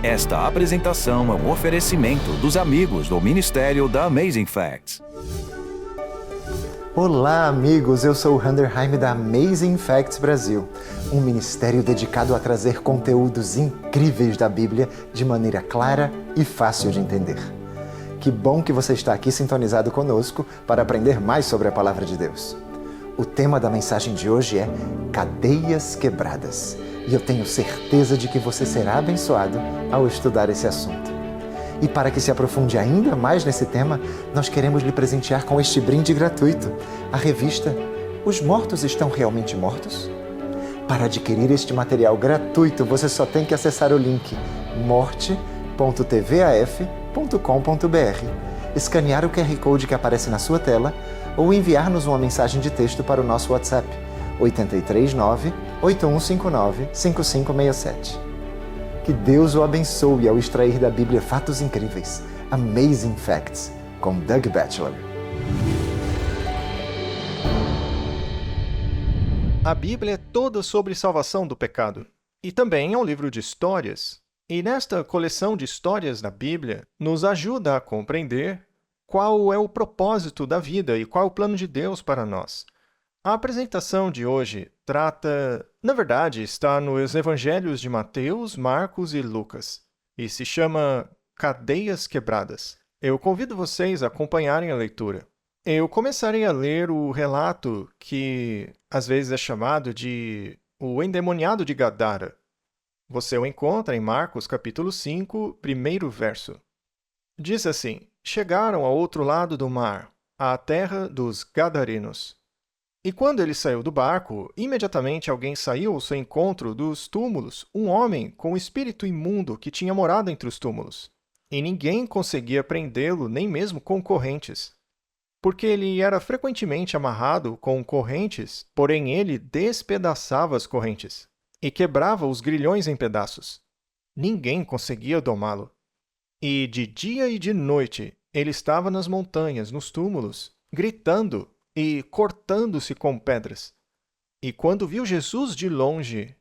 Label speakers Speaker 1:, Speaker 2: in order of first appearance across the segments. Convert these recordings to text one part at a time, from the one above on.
Speaker 1: Esta apresentação é um oferecimento dos amigos do Ministério da Amazing Facts.
Speaker 2: Olá, amigos! Eu sou o Handerheim da Amazing Facts Brasil, um ministério dedicado a trazer conteúdos incríveis da Bíblia de maneira clara e fácil de entender. Que bom que você está aqui sintonizado conosco para aprender mais sobre a Palavra de Deus. O tema da mensagem de hoje é Cadeias Quebradas, e eu tenho certeza de que você será abençoado ao estudar esse assunto. E para que se aprofunde ainda mais nesse tema, nós queremos lhe presentear com este brinde gratuito, a revista Os Mortos Estão Realmente Mortos? Para adquirir este material gratuito, você só tem que acessar o link morte.tvaf.com.br, escanear o QR Code que aparece na sua tela ou enviar-nos uma mensagem de texto para o nosso WhatsApp 839-8159-5567. Que Deus o abençoe ao extrair da Bíblia fatos incríveis. Amazing Facts, com Doug Batchelor.
Speaker 3: A Bíblia é toda sobre salvação do pecado. E também é um livro de histórias. E nesta coleção de histórias da Bíblia, nos ajuda a compreender qual é o propósito da vida e qual é o plano de Deus para nós. A apresentação de hoje na verdade, está nos evangelhos de Mateus, Marcos e Lucas, e se chama Cadeias Quebradas. Eu convido vocês a acompanharem a leitura. Eu começarei a ler o relato que às vezes é chamado de o endemoniado de Gadara. Você o encontra em Marcos capítulo 5, primeiro verso. Diz assim: Chegaram ao outro lado do mar, à terra dos Gadarenos. E quando ele saiu do barco, imediatamente alguém saiu ao seu encontro dos túmulos, um homem com o espírito imundo que tinha morado entre os túmulos. E ninguém conseguia prendê-lo, nem mesmo com correntes. Porque ele era frequentemente amarrado com correntes, porém ele despedaçava as correntes e quebrava os grilhões em pedaços. Ninguém conseguia domá-lo. E de dia e de noite ele estava nas montanhas, nos túmulos, gritando e cortando-se com pedras. E quando viu Jesus de longe,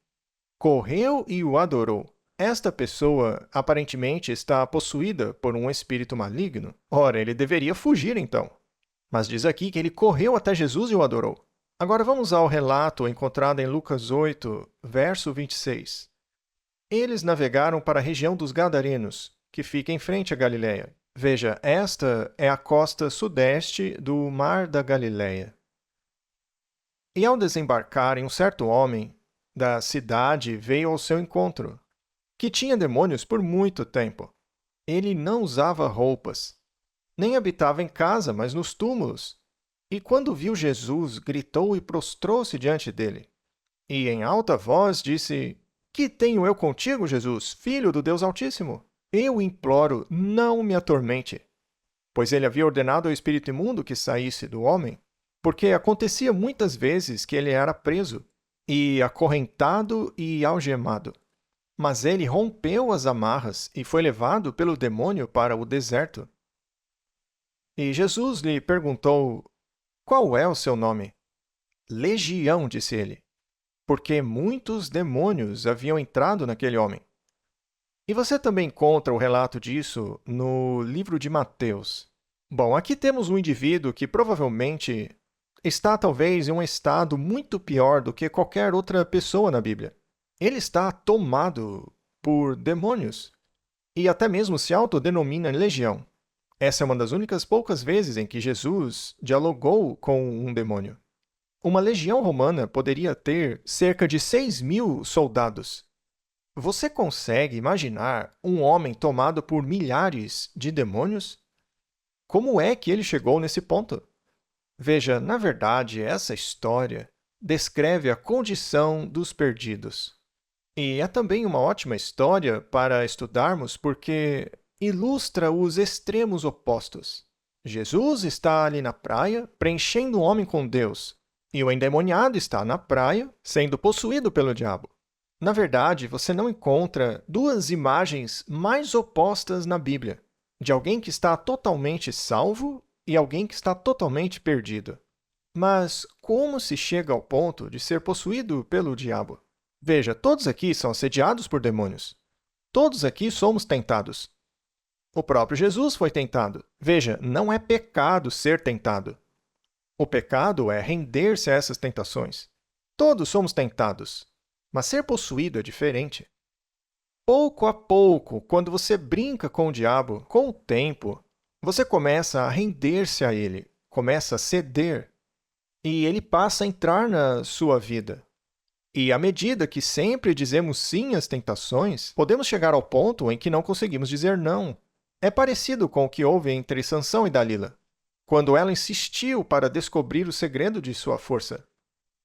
Speaker 3: correu e o adorou. Esta pessoa aparentemente está possuída por um espírito maligno. Ora, ele deveria fugir então. Mas diz aqui que ele correu até Jesus e o adorou. Agora vamos ao relato encontrado em Lucas 8, verso 26. Eles navegaram para a região dos Gadarenos, que fica em frente à Galiléia. Veja, esta é a costa sudeste do Mar da Galiléia. E ao desembarcarem, um certo homem da cidade veio ao seu encontro, que tinha demônios por muito tempo. Ele não usava roupas, nem habitava em casa, mas nos túmulos. E quando viu Jesus, gritou e prostrou-se diante dele. E em alta voz disse: Que tenho eu contigo, Jesus, filho do Deus Altíssimo? Eu imploro, não me atormente. Pois ele havia ordenado ao espírito imundo que saísse do homem, porque acontecia muitas vezes que ele era preso, e acorrentado e algemado. Mas ele rompeu as amarras e foi levado pelo demônio para o deserto. E Jesus lhe perguntou: Qual é o seu nome? Legião, disse ele, porque muitos demônios haviam entrado naquele homem. E você também encontra o relato disso no livro de Mateus. Bom, aqui temos um indivíduo que provavelmente está talvez em um estado muito pior do que qualquer outra pessoa na Bíblia. Ele está tomado por demônios e até mesmo se autodenomina legião. Essa é uma das únicas poucas vezes em que Jesus dialogou com um demônio. Uma legião romana poderia ter cerca de 6.000 soldados. Você consegue imaginar um homem tomado por milhares de demônios? Como é que ele chegou nesse ponto? Veja, na verdade, essa história descreve a condição dos perdidos. E é também uma ótima história para estudarmos porque ilustra os extremos opostos. Jesus está ali na praia, preenchendo o homem com Deus, e o endemoniado está na praia, sendo possuído pelo diabo. Na verdade, você não encontra duas imagens mais opostas na Bíblia, de alguém que está totalmente salvo e alguém que está totalmente perdido. Mas como se chega ao ponto de ser possuído pelo diabo? Veja, todos aqui são assediados por demônios. Todos aqui somos tentados. O próprio Jesus foi tentado. Veja, não é pecado ser tentado. O pecado é render-se a essas tentações. Todos somos tentados, mas ser possuído é diferente. Pouco a pouco, quando você brinca com o diabo, com o tempo, você começa a render-se a ele, começa a ceder, e ele passa a entrar na sua vida. E à medida que sempre dizemos sim às tentações, podemos chegar ao ponto em que não conseguimos dizer não. É parecido com o que houve entre Sansão e Dalila, quando ela insistiu para descobrir o segredo de sua força.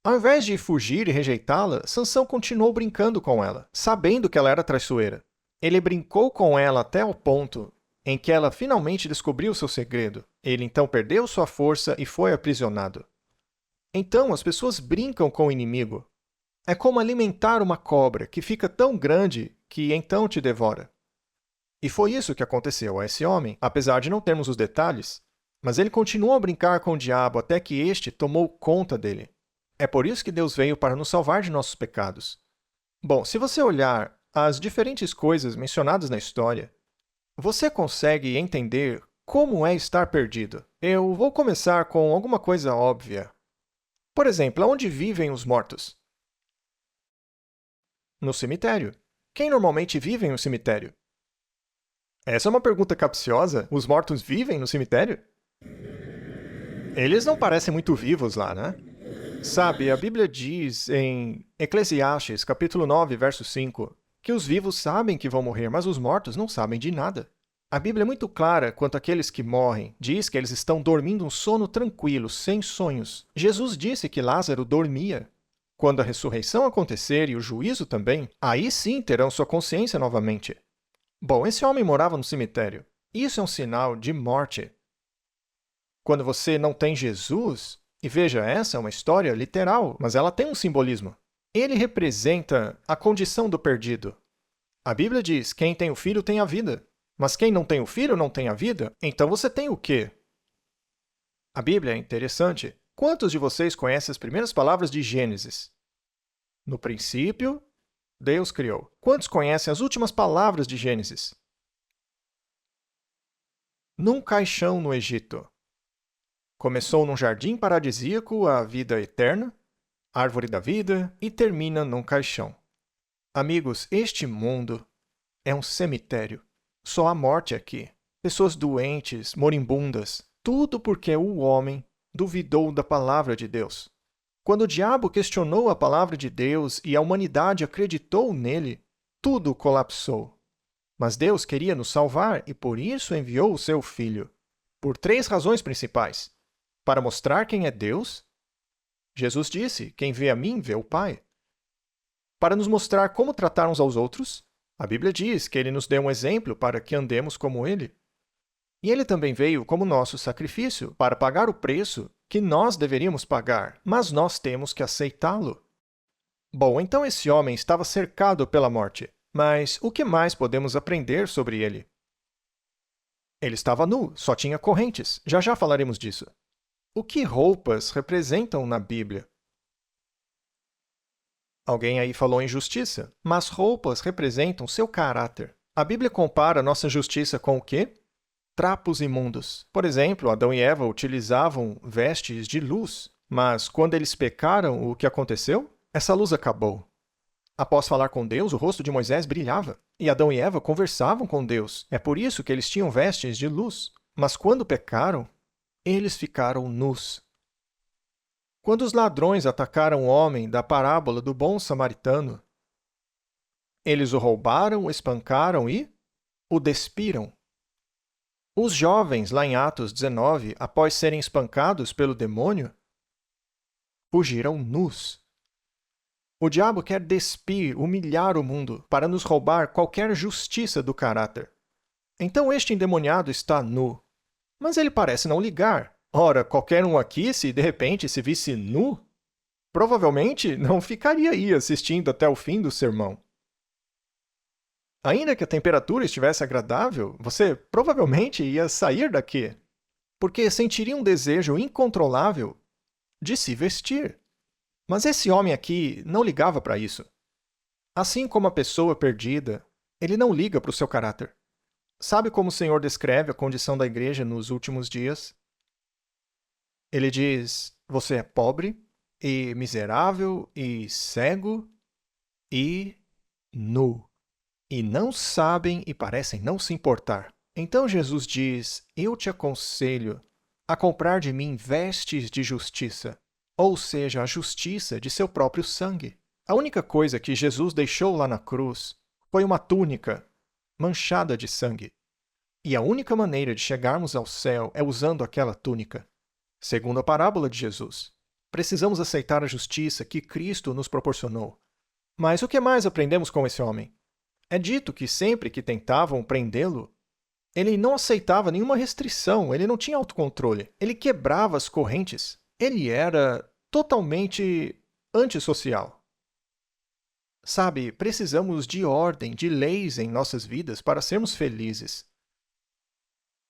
Speaker 3: Ao invés de fugir e rejeitá-la, Sansão continuou brincando com ela, sabendo que ela era traiçoeira. Ele brincou com ela até o ponto em que ela finalmente descobriu seu segredo. Ele então perdeu sua força e foi aprisionado. Então, as pessoas brincam com o inimigo. É como alimentar uma cobra que fica tão grande que então te devora. E foi isso que aconteceu a esse homem, apesar de não termos os detalhes, mas ele continuou a brincar com o diabo até que este tomou conta dele. É por isso que Deus veio para nos salvar de nossos pecados. Bom, se você olhar as diferentes coisas mencionadas na história, você consegue entender como é estar perdido. Eu vou começar com alguma coisa óbvia. Por exemplo, onde vivem os mortos? No cemitério. Quem normalmente vive em um cemitério? Essa é uma pergunta capciosa. Os mortos vivem no cemitério? Eles não parecem muito vivos lá, né? Sabe, a Bíblia diz em Eclesiastes, capítulo 9, verso 5, que os vivos sabem que vão morrer, mas os mortos não sabem de nada. A Bíblia é muito clara quanto àqueles que morrem. Diz que eles estão dormindo um sono tranquilo, sem sonhos. Jesus disse que Lázaro dormia. Quando a ressurreição acontecer e o juízo também, aí sim terão sua consciência novamente. Bom, esse homem morava no cemitério. Isso é um sinal de morte. Quando você não tem Jesus, e veja, essa é uma história literal, mas ela tem um simbolismo. Ele representa a condição do perdido. A Bíblia diz: quem tem o filho tem a vida. Mas quem não tem o filho não tem a vida? Então você tem o quê? A Bíblia é interessante. Quantos de vocês conhecem as primeiras palavras de Gênesis? No princípio, Deus criou. Quantos conhecem as últimas palavras de Gênesis? Num caixão no Egito. Começou num jardim paradisíaco a vida eterna, árvore da vida, e termina num caixão. Amigos, este mundo é um cemitério. Só há morte aqui. Pessoas doentes, moribundas. Tudo porque o homem duvidou da palavra de Deus. Quando o diabo questionou a palavra de Deus e a humanidade acreditou nele, tudo colapsou. Mas Deus queria nos salvar e por isso enviou o seu Filho. Por 3 razões principais. Para mostrar quem é Deus. Jesus disse: quem vê a mim, vê o Pai. Para nos mostrar como tratar uns aos outros. A Bíblia diz que ele nos deu um exemplo para que andemos como ele. E ele também veio como nosso sacrifício para pagar o preço que nós deveríamos pagar, mas nós temos que aceitá-lo. Bom, então esse homem estava cercado pela morte, mas o que mais podemos aprender sobre ele? Ele estava nu, só tinha correntes. Já falaremos disso. O que roupas representam na Bíblia? Alguém aí falou em justiça, mas roupas representam seu caráter. A Bíblia compara nossa justiça com o quê? Trapos imundos. Por exemplo, Adão e Eva utilizavam vestes de luz, mas quando eles pecaram, o que aconteceu? Essa luz acabou. Após falar com Deus, o rosto de Moisés brilhava, e Adão e Eva conversavam com Deus. É por isso que eles tinham vestes de luz. Mas quando pecaram, eles ficaram nus. Quando os ladrões atacaram o homem da parábola do bom samaritano, eles o roubaram, espancaram e o despiram. Os jovens, lá em Atos 19, após serem espancados pelo demônio, fugiram nus. O diabo quer despir, humilhar o mundo, para nos roubar qualquer justiça do caráter. Então este endemoniado está nu, mas ele parece não ligar. Ora, qualquer um aqui, se de repente se visse nu, provavelmente não ficaria aí assistindo até o fim do sermão. Ainda que a temperatura estivesse agradável, você provavelmente ia sair daqui, porque sentiria um desejo incontrolável de se vestir. Mas esse homem aqui não ligava para isso. Assim como a pessoa perdida, Ele não liga para o seu caráter. Sabe como o Senhor descreve a condição da igreja nos últimos dias? Ele diz: você é pobre, e miserável, e cego, e nu. E não sabem e parecem não se importar. Então Jesus diz: eu te aconselho a comprar de mim vestes de justiça, ou seja, a justiça de seu próprio sangue. A única coisa que Jesus deixou lá na cruz foi uma túnica manchada de sangue. E a única maneira de chegarmos ao céu é usando aquela túnica. Segundo a parábola de Jesus, precisamos aceitar a justiça que Cristo nos proporcionou. Mas o que mais aprendemos com esse homem? É dito que sempre que tentavam prendê-lo, ele não aceitava nenhuma restrição, ele não tinha autocontrole, ele quebrava as correntes, ele era totalmente antissocial. Sabe, precisamos de ordem, de leis em nossas vidas para sermos felizes.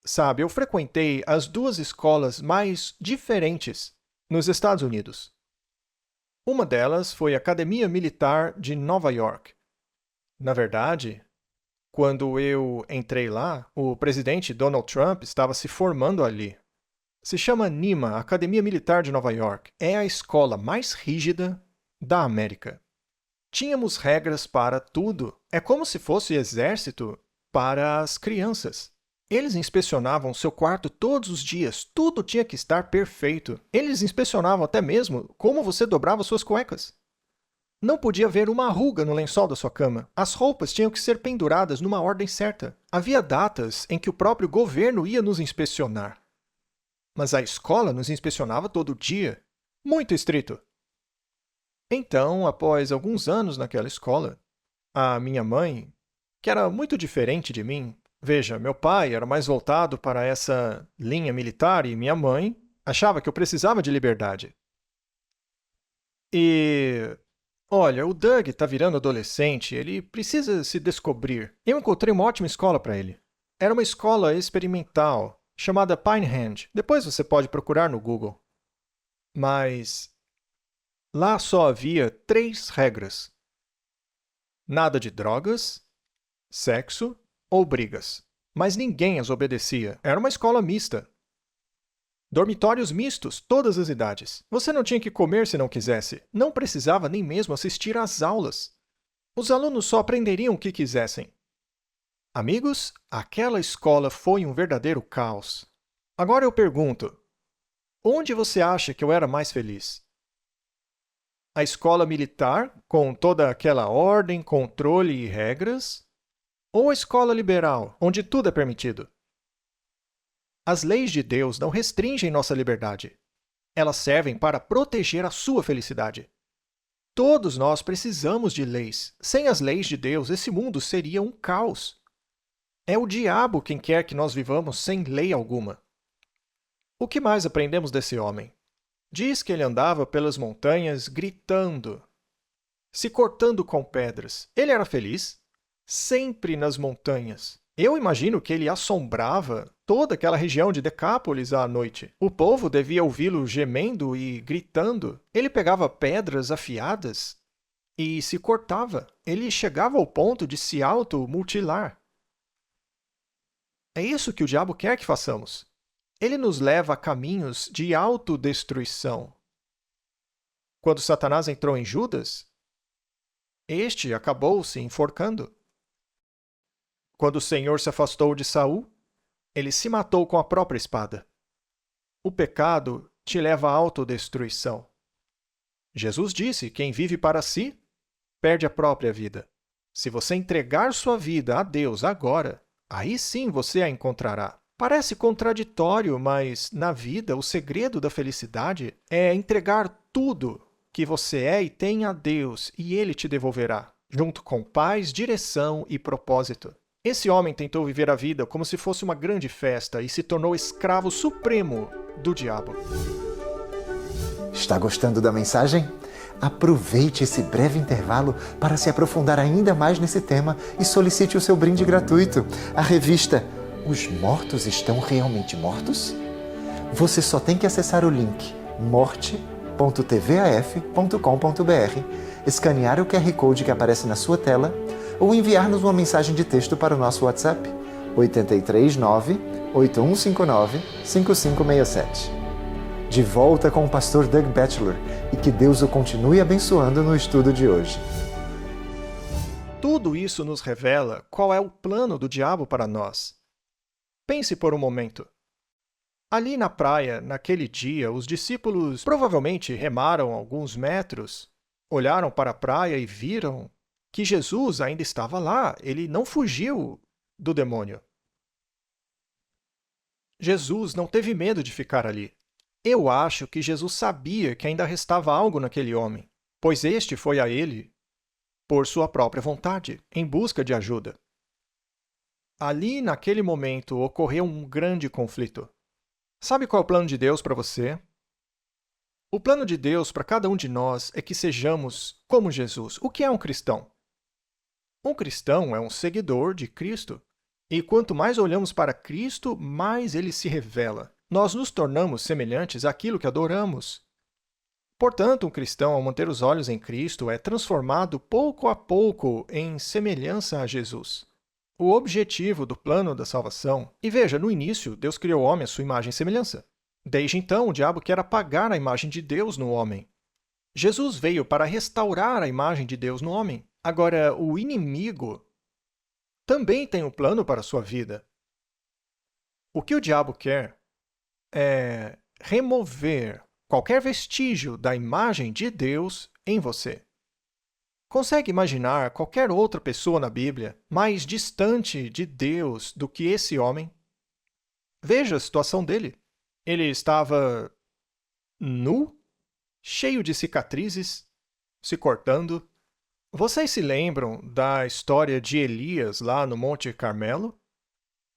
Speaker 3: Sabe, eu frequentei as duas escolas mais diferentes nos Estados Unidos. Uma delas foi a Academia Militar de Nova York. Na verdade, quando eu entrei lá, o presidente Donald Trump estava se formando ali. Se chama NIMA, Academia Militar de Nova York. É a escola mais rígida da América. Tínhamos regras para tudo. É como se fosse exército para as crianças. Eles inspecionavam seu quarto todos os dias. Tudo tinha que estar perfeito. Eles inspecionavam até mesmo como você dobrava suas cuecas. Não podia haver uma ruga no lençol da sua cama. As roupas tinham que ser penduradas numa ordem certa. Havia datas em que o próprio governo ia nos inspecionar. Mas a escola nos inspecionava todo dia. Muito estrito. Então, após alguns anos naquela escola, a minha mãe, que era muito diferente de mim, veja, meu pai era mais voltado para essa linha militar e minha mãe achava que eu precisava de liberdade. E olha, o Doug está virando adolescente, ele precisa se descobrir. Eu encontrei uma ótima escola para ele. Era uma escola experimental, chamada Pinehand. Depois você pode procurar no Google. Mas lá só havia 3 regras. Nada de drogas, sexo ou brigas. Mas ninguém as obedecia. Era uma escola mista. Dormitórios mistos, todas as idades. Você não tinha que comer se não quisesse. Não precisava nem mesmo assistir às aulas. Os alunos só aprenderiam o que quisessem. Amigos, aquela escola foi um verdadeiro caos. Agora eu pergunto, onde você acha que eu era mais feliz? A escola militar, com toda aquela ordem, controle e regras? Ou a escola liberal, onde tudo é permitido? As leis de Deus não restringem nossa liberdade. Elas servem para proteger a sua felicidade. Todos nós precisamos de leis. Sem as leis de Deus, esse mundo seria um caos. É o diabo quem quer que nós vivamos sem lei alguma. O que mais aprendemos desse homem? Diz que ele andava pelas montanhas gritando, se cortando com pedras. Ele era feliz? Sempre nas montanhas. Eu imagino que ele assombrava toda aquela região de Decápolis à noite. O povo devia ouvi-lo gemendo e gritando. Ele pegava pedras afiadas e se cortava. Ele chegava ao ponto de se automutilar. É isso que o diabo quer que façamos. Ele nos leva a caminhos de autodestruição. Quando Satanás entrou em Judas, este acabou se enforcando. Quando o Senhor se afastou de Saul, ele se matou com a própria espada. O pecado te leva à autodestruição. Jesus disse: quem vive para si, perde a própria vida. Se você entregar sua vida a Deus agora, aí sim você a encontrará. Parece contraditório, mas na vida o segredo da felicidade é entregar tudo que você é e tem a Deus, e Ele te devolverá, junto com paz, direção e propósito. Esse homem tentou viver a vida como se fosse uma grande festa e se tornou escravo supremo do diabo.
Speaker 2: Está gostando da mensagem? Aproveite esse breve intervalo para se aprofundar ainda mais nesse tema e solicite o seu brinde gratuito, a revista Os Mortos Estão Realmente Mortos? Você só tem que acessar o link morte.tvaf.com.br, escanear o QR Code que aparece na sua tela ou enviar-nos uma mensagem de texto para o nosso WhatsApp 839-8159-5567. De volta com o pastor Doug Batchelor e que Deus o continue abençoando no estudo de hoje.
Speaker 3: Tudo isso nos revela qual é o plano do diabo para nós. Pense por um momento. Ali na praia, naquele dia, os discípulos provavelmente remaram alguns metros, olharam para a praia e viram que Jesus ainda estava lá, ele não fugiu do demônio. Jesus não teve medo de ficar ali. Eu acho que Jesus sabia que ainda restava algo naquele homem, pois este foi a ele, por sua própria vontade, em busca de ajuda. Ali, naquele momento, ocorreu um grande conflito. Sabe qual é o plano de Deus para você? O plano de Deus para cada um de nós é que sejamos como Jesus. O que é um cristão? Um cristão é um seguidor de Cristo. E quanto mais olhamos para Cristo, mais ele se revela. Nós nos tornamos semelhantes àquilo que adoramos. Portanto, um cristão, ao manter os olhos em Cristo, é transformado pouco a pouco em semelhança a Jesus. O objetivo do plano da salvação... E veja, no início, Deus criou o homem à sua imagem e semelhança. Desde então, o diabo quer apagar a imagem de Deus no homem. Jesus veio para restaurar a imagem de Deus no homem. Agora, o inimigo também tem um plano para a sua vida. O que o diabo quer é remover qualquer vestígio da imagem de Deus em você. Consegue imaginar qualquer outra pessoa na Bíblia mais distante de Deus do que esse homem? Veja a situação dele. Ele estava nu, cheio de cicatrizes, se cortando. Vocês se lembram da história de Elias lá no Monte Carmelo?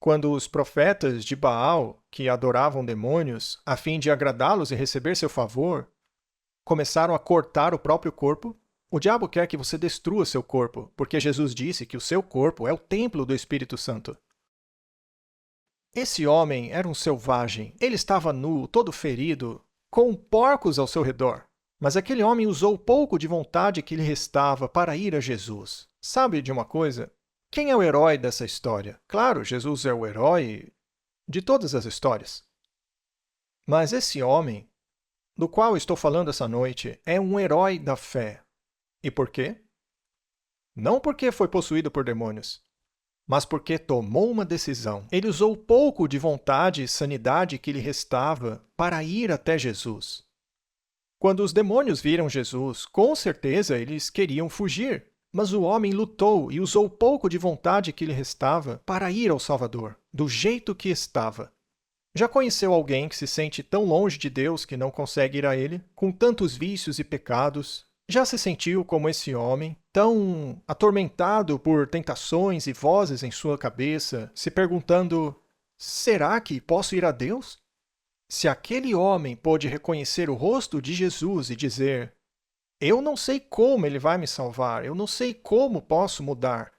Speaker 3: Quando os profetas de Baal, que adoravam demônios, a fim de agradá-los e receber seu favor, começaram a cortar o próprio corpo? O diabo quer que você destrua seu corpo, porque Jesus disse que o seu corpo é o templo do Espírito Santo. Esse homem era um selvagem. Ele estava nu, todo ferido, com porcos ao seu redor. Mas aquele homem usou o pouco de vontade que lhe restava para ir a Jesus. Sabe de uma coisa? Quem é o herói dessa história? Claro, Jesus é o herói de todas as histórias. Mas esse homem, do qual estou falando essa noite, é um herói da fé. E por quê? Não porque foi possuído por demônios, mas porque tomou uma decisão. Ele usou o pouco de vontade e sanidade que lhe restava para ir até Jesus. Quando os demônios viram Jesus, com certeza eles queriam fugir, mas o homem lutou e usou o pouco de vontade que lhe restava para ir ao Salvador, do jeito que estava. Já conheceu alguém que se sente tão longe de Deus que não consegue ir a Ele, com tantos vícios e pecados? Já se sentiu como esse homem, tão atormentado por tentações e vozes em sua cabeça, se perguntando: será que posso ir a Deus? Se aquele homem pôde reconhecer o rosto de Jesus e dizer: eu não sei como ele vai me salvar, eu não sei como posso mudar.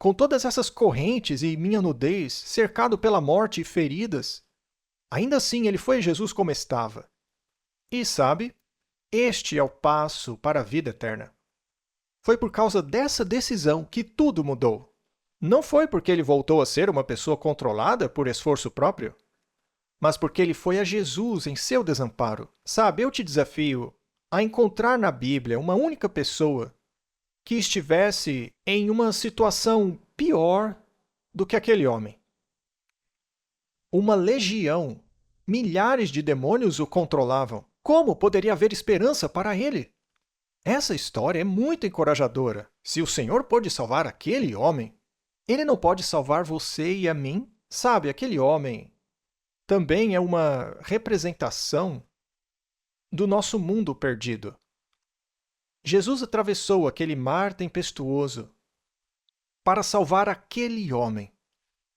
Speaker 3: Com todas essas correntes e minha nudez, cercado pela morte e feridas, ainda assim ele foi a Jesus como estava. E sabe, este é o passo para a vida eterna. Foi por causa dessa decisão que tudo mudou. Não foi porque ele voltou a ser uma pessoa controlada por esforço próprio, mas porque ele foi a Jesus em seu desamparo. Sabe, eu te desafio a encontrar na Bíblia uma única pessoa que estivesse em uma situação pior do que aquele homem. Uma legião, milhares de demônios o controlavam. Como poderia haver esperança para ele? Essa história é muito encorajadora. Se o Senhor pôde salvar aquele homem, Ele não pode salvar você e a mim? Sabe, aquele homem também é uma representação do nosso mundo perdido. Jesus atravessou aquele mar tempestuoso para salvar aquele homem.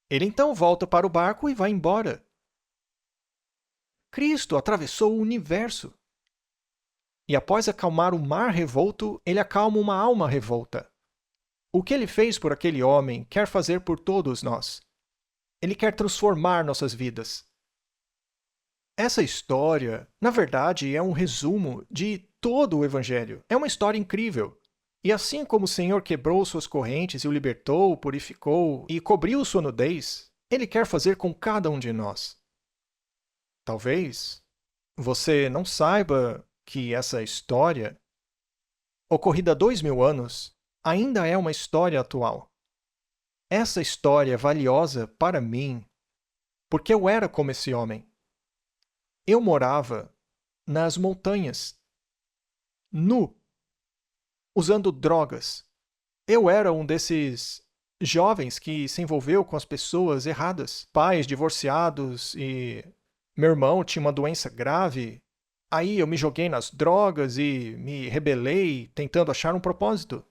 Speaker 3: Ele então volta para o barco e vai embora. Cristo atravessou o universo. E após acalmar o mar revolto, ele acalma uma alma revolta. O que ele fez por aquele homem, quer fazer por todos nós. Ele quer transformar nossas vidas. Essa história, na verdade, é um resumo de todo o Evangelho. É uma história incrível. E assim como o Senhor quebrou suas correntes e o libertou, purificou e cobriu sua nudez, Ele quer fazer com cada um de nós. Talvez você não saiba que essa história, ocorrida há 2000 anos, ainda é uma história atual. Essa história é valiosa para mim, porque eu era como esse homem. Eu morava nas montanhas, nu, usando drogas. Eu era um desses jovens que se envolveu com as pessoas erradas, pais divorciados e meu irmão tinha uma doença grave. Aí eu me joguei nas drogas e me rebelei tentando achar um propósito.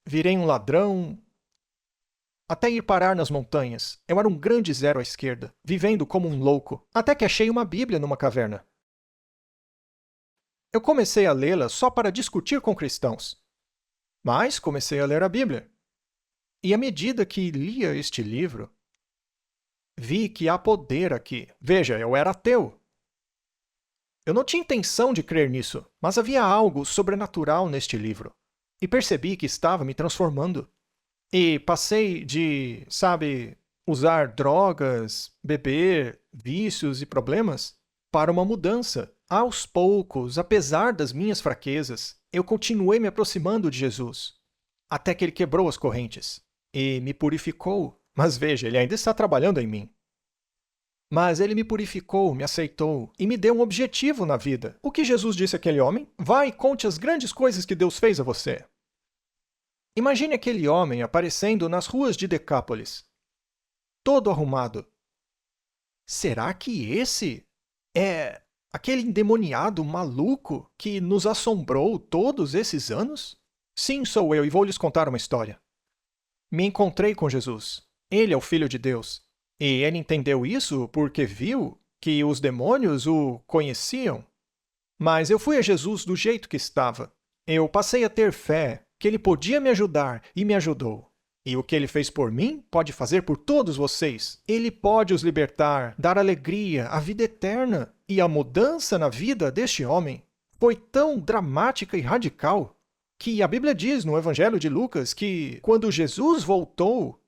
Speaker 3: Virei um ladrão, até ir parar nas montanhas. Eu era um grande zero à esquerda, vivendo como um louco, até que achei uma Bíblia numa caverna. Eu comecei a lê-la só para discutir com cristãos. Mas comecei a ler a Bíblia. E à medida que lia este livro, vi que há poder aqui. Veja, eu era ateu. Eu não tinha intenção de crer nisso, mas havia algo sobrenatural neste livro. E percebi que estava me transformando. E passei de, usar drogas, beber, vícios e problemas, para uma mudança. Aos poucos, apesar das minhas fraquezas, eu continuei me aproximando de Jesus, até que ele quebrou as correntes e me purificou. Mas veja, ele ainda está trabalhando em mim. Mas ele me purificou, me aceitou e me deu um objetivo na vida. O que Jesus disse àquele homem? Vai e conte as grandes coisas que Deus fez a você. Imagine aquele homem aparecendo nas ruas de Decápolis, todo arrumado. Será que esse é aquele endemoniado maluco que nos assombrou todos esses anos? Sim, sou eu e vou lhes contar uma história. Me encontrei com Jesus. Ele é o Filho de Deus. E ele entendeu isso porque viu que os demônios o conheciam. Mas eu fui a Jesus do jeito que estava. Eu passei a ter fé que ele podia me ajudar e me ajudou. E o que ele fez por mim, pode fazer por todos vocês. Ele pode os libertar, dar alegria, a vida eterna. E a mudança na vida deste homem foi tão dramática e radical que a Bíblia diz no Evangelho de Lucas que quando Jesus voltou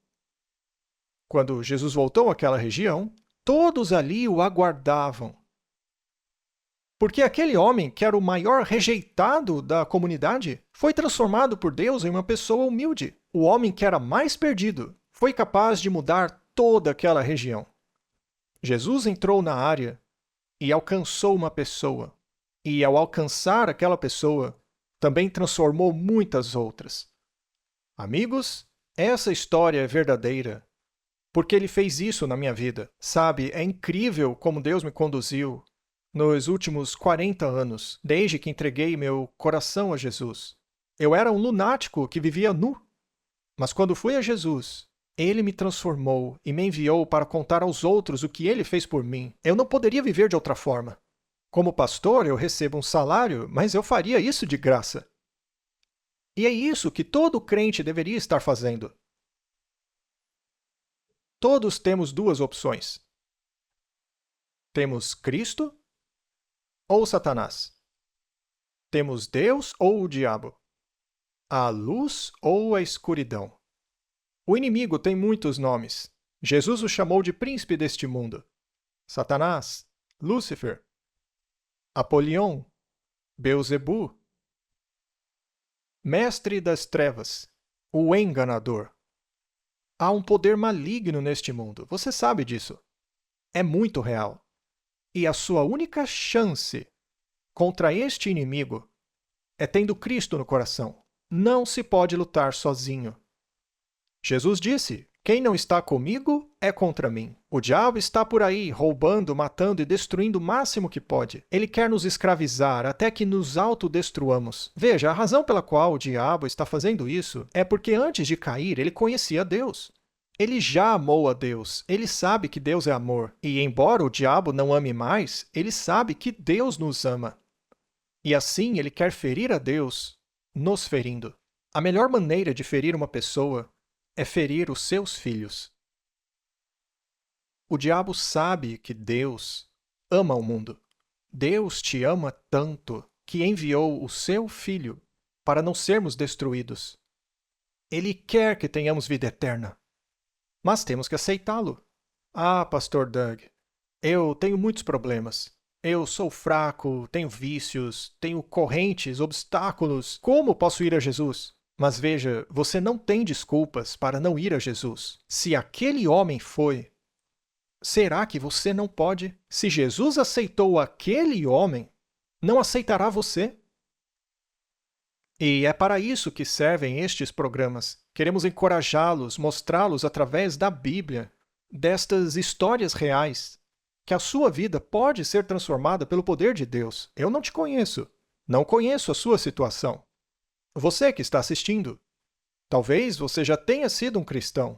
Speaker 3: àquela região, todos ali o aguardavam. Porque aquele homem, que era o maior rejeitado da comunidade, foi transformado por Deus em uma pessoa humilde. O homem que era mais perdido foi capaz de mudar toda aquela região. Jesus entrou na área e alcançou uma pessoa. E ao alcançar aquela pessoa, também transformou muitas outras. Amigos, essa história é verdadeira, porque ele fez isso na minha vida. Sabe, é incrível como Deus me conduziu nos últimos 40 anos, desde que entreguei meu coração a Jesus. Eu era um lunático que vivia nu. Mas quando fui a Jesus, ele me transformou e me enviou para contar aos outros o que ele fez por mim. Eu não poderia viver de outra forma. Como pastor, eu recebo um salário, mas eu faria isso de graça. E é isso que todo crente deveria estar fazendo. Todos temos duas opções. Temos Cristo ou Satanás? Temos Deus ou o diabo? A luz ou a escuridão? O inimigo tem muitos nomes. Jesus o chamou de príncipe deste mundo. Satanás, Lúcifer, Apolion, Beelzebu, mestre das trevas, o enganador. Há um poder maligno neste mundo, você sabe disso. É muito real. E a sua única chance contra este inimigo é tendo Cristo no coração. Não se pode lutar sozinho. Jesus disse: quem não está comigo é contra mim. O diabo está por aí, roubando, matando e destruindo o máximo que pode. Ele quer nos escravizar até que nos autodestruamos. Veja, a razão pela qual o diabo está fazendo isso é porque antes de cair, ele conhecia Deus. Ele já amou a Deus, ele sabe que Deus é amor. E embora o diabo não ame mais, ele sabe que Deus nos ama. E assim ele quer ferir a Deus, nos ferindo. A melhor maneira de ferir uma pessoa é ferir os seus filhos. O diabo sabe que Deus ama o mundo. Deus te ama tanto que enviou o seu filho para não sermos destruídos. Ele quer que tenhamos vida eterna. Mas temos que aceitá-lo. Ah, Pastor Doug, eu tenho muitos problemas. Eu sou fraco, tenho vícios, tenho correntes, obstáculos. Como posso ir a Jesus? Mas veja, você não tem desculpas para não ir a Jesus. Se aquele homem foi, será que você não pode? Se Jesus aceitou aquele homem, não aceitará você? E é para isso que servem estes programas. Queremos encorajá-los, mostrá-los através da Bíblia, destas histórias reais, que a sua vida pode ser transformada pelo poder de Deus. Eu não te conheço. Não conheço a sua situação. Você que está assistindo, talvez você já tenha sido um cristão,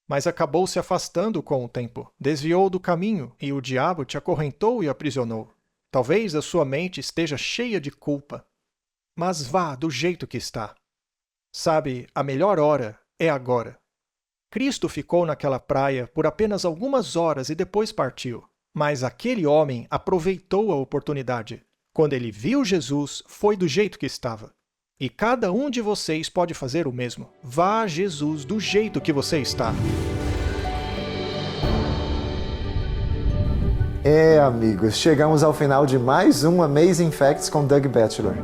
Speaker 3: mas acabou se afastando com o tempo, desviou do caminho e o diabo te acorrentou e aprisionou. Talvez a sua mente esteja cheia de culpa, mas vá do jeito que está. Sabe, a melhor hora é agora. Cristo ficou naquela praia por apenas algumas horas e depois partiu. Mas aquele homem aproveitou a oportunidade. Quando ele viu Jesus, foi do jeito que estava. E cada um de vocês pode fazer o mesmo. Vá a Jesus do jeito que você está.
Speaker 2: Amigos, chegamos ao final de mais um Amazing Facts com Doug Batchelor.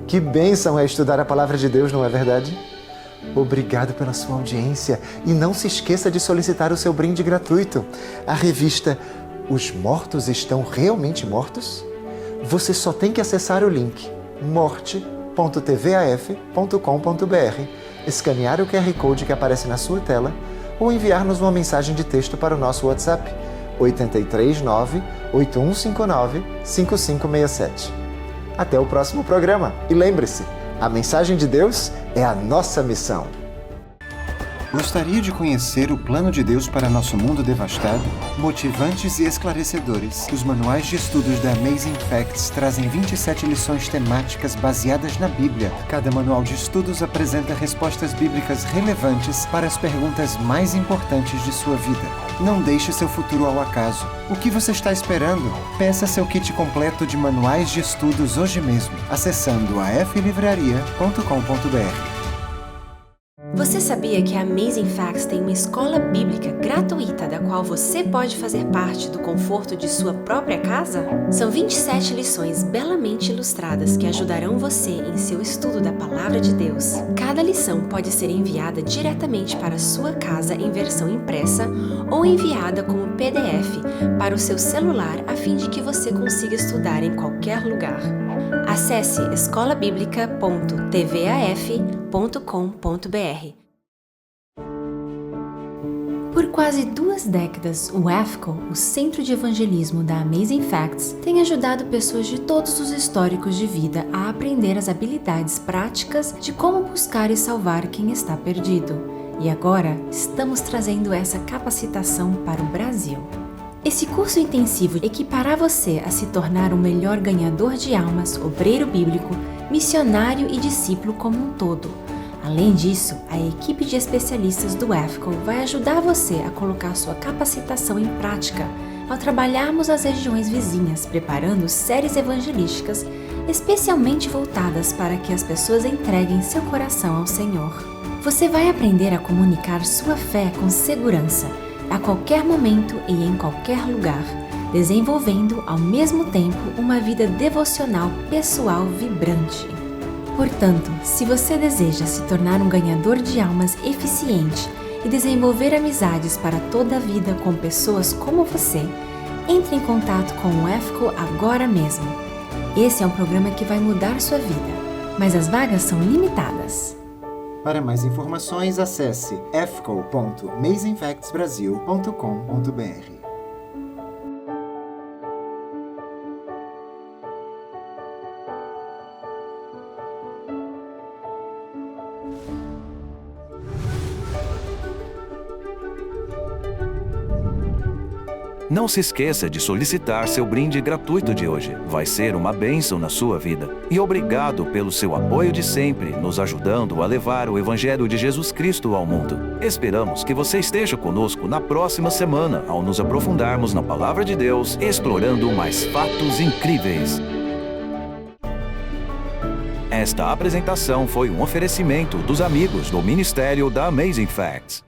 Speaker 2: Que bênção é estudar a Palavra de Deus, não é verdade? Obrigado pela sua audiência e não se esqueça de solicitar o seu brinde gratuito. A revista Os Mortos Estão Realmente Mortos? Você só tem que acessar o link morte.tvaf.com.br, escanear o QR Code que aparece na sua tela ou enviar-nos uma mensagem de texto para o nosso WhatsApp 839-8159-5567. Até o próximo programa e lembre-se, a mensagem de Deus é a nossa missão.
Speaker 4: Gostaria de conhecer o plano de Deus para nosso mundo devastado? Motivantes e esclarecedores, os manuais de estudos da Amazing Facts trazem 27 lições temáticas baseadas na Bíblia. Cada manual de estudos apresenta respostas bíblicas relevantes para as perguntas mais importantes de sua vida. Não deixe seu futuro ao acaso. O que você está esperando? Peça seu kit completo de manuais de estudos hoje mesmo, acessando aflivraria.com.br.
Speaker 5: Você sabia que a Amazing Facts tem uma escola bíblica gratuita da qual você pode fazer parte do conforto de sua própria casa? São 27 lições belamente ilustradas que ajudarão você em seu estudo da Palavra de Deus. Cada lição pode ser enviada diretamente para a sua casa em versão impressa ou enviada como PDF para o seu celular a fim de que você consiga estudar em qualquer lugar. Acesse escolabiblica.tvaf.com.br. Por quase 2 décadas, o AFCO, o Centro de Evangelismo da Amazing Facts, tem ajudado pessoas de todos os históricos de vida a aprender as habilidades práticas de como buscar e salvar quem está perdido. E agora, estamos trazendo essa capacitação para o Brasil. Esse curso intensivo equipará você a se tornar um melhor ganhador de almas, obreiro bíblico, missionário e discípulo como um todo. Além disso, a equipe de especialistas do AFCO vai ajudar você a colocar sua capacitação em prática ao trabalharmos nas regiões vizinhas, preparando séries evangelísticas especialmente voltadas para que as pessoas entreguem seu coração ao Senhor. Você vai aprender a comunicar sua fé com segurança, a qualquer momento e em qualquer lugar, desenvolvendo ao mesmo tempo uma vida devocional pessoal vibrante. Portanto, se você deseja se tornar um ganhador de almas eficiente e desenvolver amizades para toda a vida com pessoas como você, entre em contato com o AFCO agora mesmo. Esse é um programa que vai mudar sua vida, mas as vagas são limitadas.
Speaker 2: Para mais informações, acesse fco.amazingfactsbrasil.com.br.
Speaker 1: Não se esqueça de solicitar seu brinde gratuito de hoje. Vai ser uma bênção na sua vida. E obrigado pelo seu apoio de sempre, nos ajudando a levar o Evangelho de Jesus Cristo ao mundo. Esperamos que você esteja conosco na próxima semana, ao nos aprofundarmos na Palavra de Deus, explorando mais fatos incríveis. Esta apresentação foi um oferecimento dos amigos do Ministério da Amazing Facts.